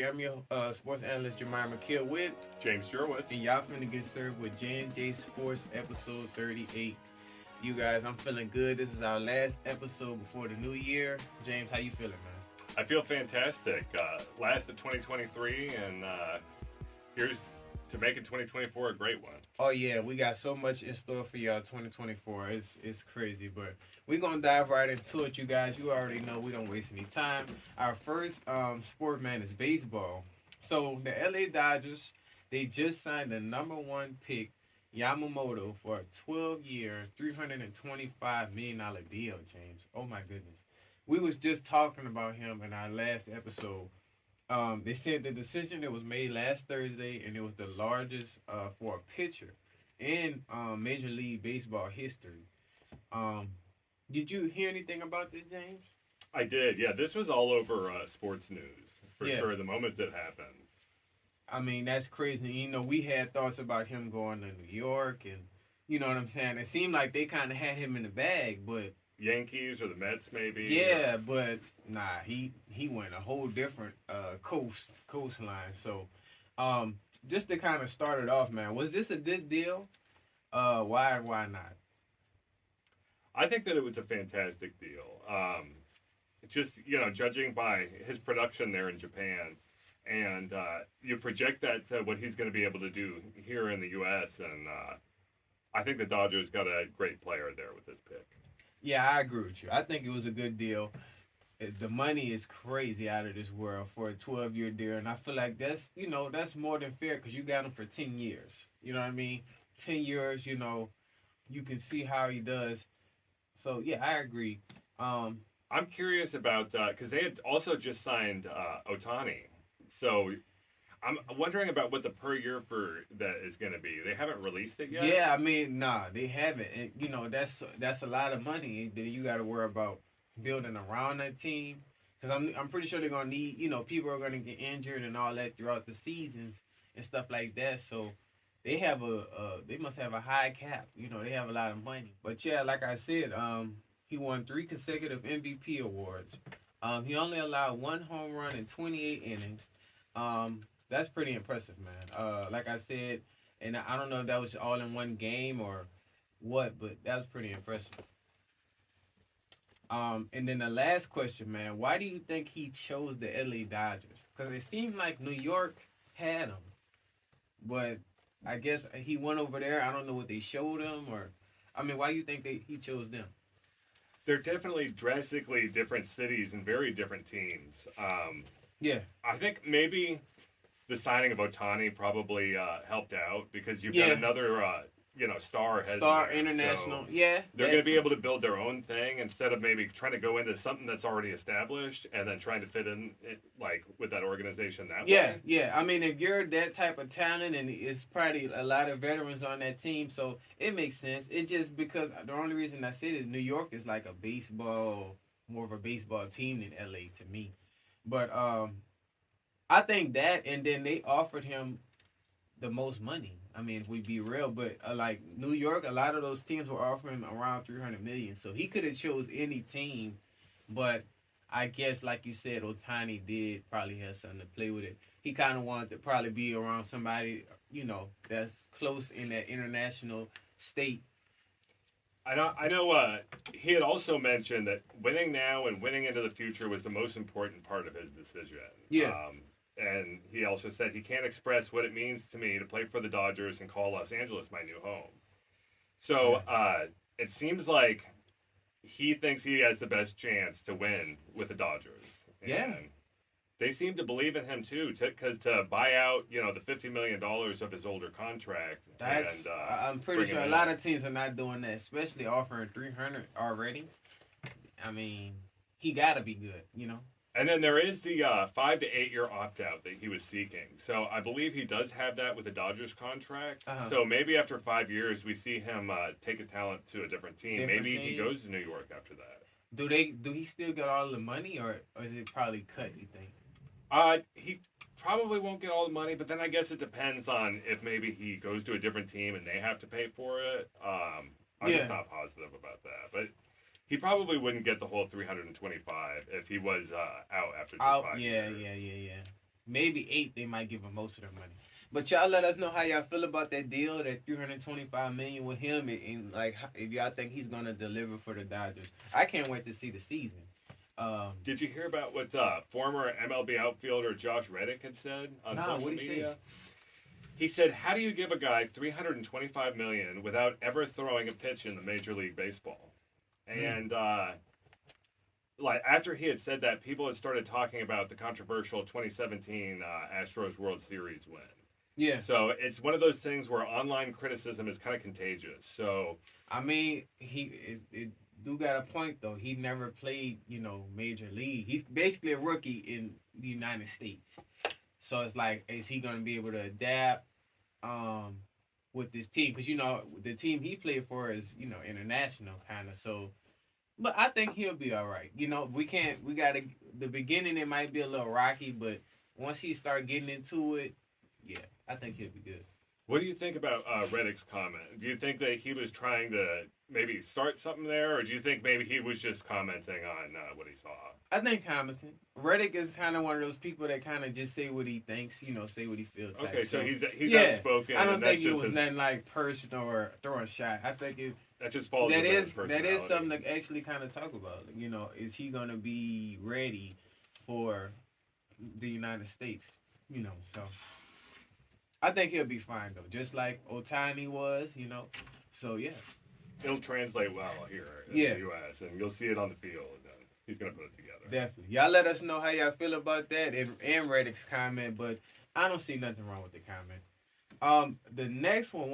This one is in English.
am your sports analyst, Jemima McKill with, James Jurwitz. and y'all finna get served with J&J Sports episode 38. You guys, I'm feeling good. This is our last episode before the new year. James, how you feeling, man? I feel fantastic. Last of 2023, and here's to make it 2024 a great one. Oh yeah, we got so much in store for y'all 2024. It's crazy, but we're gonna dive right into it, you guys. You already know we don't waste any time. Our first sport, man, is baseball. So the LA Dodgers, they just signed the number one pick, Yamamoto, for a 12-year, $325 million deal, James. Oh my goodness. We was just talking about him in our last episode. They said the decision that was made last Thursday, and it was the largest for a pitcher in Major League Baseball history. Um, did you hear anything about this, James? I did, yeah. This was all over sports news for Yeah. sure. The moment it happened. I mean, that's crazy. You know, we had thoughts about him going to New York, and you know what I'm saying. It seemed like they kind of had him in the bag, but Yankees or the Mets, maybe. yeah, but nah, he went a whole different coastline. So, just to kind of start it off, man, was this a good deal? Why not? I think that it was a fantastic deal. Just judging by his production there in Japan, and you project that to what he's going to be able to do here in the U.S. And I think the Dodgers got a great player there with this pick. Yeah, I agree with you. I think it was a good deal. The money is crazy out of this world for a 12-year deal, and I feel like that's more than fair because you got him for 10 years. You know what I mean? 10 years, you can see how he does. So yeah, I agree. I'm curious about because they had also just signed Otani, so I'm wondering about what the per year for that is going to be. They haven't released it yet. Yeah, I mean, nah, they haven't. And that's a lot of money that you got to worry about building around that team. Because I'm pretty sure they're gonna need, people are gonna get injured and all that throughout the seasons and stuff like that. So they have they must have a high cap. They have a lot of money. But yeah, like I said, he won 3 consecutive MVP awards. He only allowed 1 home run in 28 innings. That's pretty impressive, man. Like I said, and I don't know if that was all in one game or what, but that was pretty impressive. And then the last question, man, why do you think he chose the LA Dodgers? Because it seemed like New York had him, but I guess he went over there. I don't know what they showed him, or I mean, why do you think he chose them? They're definitely drastically different cities and very different teams. Yeah, I think maybe the signing of Otani probably helped out because you've Yeah. got another star head Star in there. International. So Yeah, they're going to be able to build their own thing instead of maybe trying to go into something that's already established and then trying to fit in with that organization that Yeah, way. yeah. I mean, if you're that type of talent, and it's probably a lot of veterans on that team, so it makes sense. It's just because the only reason I said is New York is like more of a baseball team than LA to me. But I think that, and then they offered him the most money. I mean, if we be real, but like New York, a lot of those teams were offering him around 300 million, so he could have chose any team, but I guess like you said, Otani did probably have something to play with it. He kind of wanted to probably be around somebody that's close in that international state. I know. He had also mentioned that winning now and winning into the future was the most important part of his decision. Yeah. And he also said he can't express what it means to me to play for the Dodgers and call Los Angeles my new home. So it seems like he thinks he has the best chance to win with the Dodgers. And Yeah. they seem to believe in him too, because to buy out the $50 million of his older contract. That's and, I'm pretty bring sure him a lot in. of teams are not doing that, especially offering 300 already. I mean, he got to be good. And then there is the 5 to 8 year opt out that he was seeking. So I believe he does have that with the Dodgers contract. Uh-huh. So maybe after 5 years, we see him take his talent to a different team. Different Maybe team. he goes to New York after that. Do he still get all the money, or is it probably cut? You think? He probably won't get all the money, but then I guess it depends on if maybe he goes to a different team and they have to pay for it. I'm Yeah. just not positive about that, but he probably wouldn't get the whole 325 if he was out after just 5 years. Yeah. maybe 8. They might give him most of their money. But y'all let us know how y'all feel about that deal, that $325 million with him, and like if y'all think he's gonna deliver for the Dodgers. I can't wait to see the season. Did you hear about what former MLB outfielder Josh Reddick had said on social what he media? say? He said, "How do you give a guy $325 million without ever throwing a pitch in the Major League Baseball?" And like after he had said that, people had started talking about the controversial 2017 Astros World Series win. Yeah. So it's one of those things where online criticism is kind of contagious. So I mean, it do got a point though. He never played, major league. He's basically a rookie in the United States. So it's like, is he gonna be able to adapt with this team? Because the team he played for is international kind of. So, but I think he'll be all right. We can't. We gotta. The beginning it might be a little rocky, but once he start getting into it, yeah, I think he'll be good. what do you think about Reddick's comment? Do you think that he was trying to maybe start something there, or do you think maybe he was just commenting on what he saw? I think Hamilton. Reddick is kind of one of those people that kind of just say what he thinks, say what he feels. Okay, so he's yeah, outspoken. I don't and think that's it was nothing like personal or throwing a shot. I think that just falls that within is his personality. that is something to actually kind of talk about. Is he gonna be ready for the United States? So I think he'll be fine though, just like Otani was. So yeah. It'll translate well here in Yeah. the U.S. and you'll see it on the field. And he's gonna put it together. Definitely. Y'all let us know how y'all feel about that and Reddick's comment, but I don't see nothing wrong with the comment. The next one.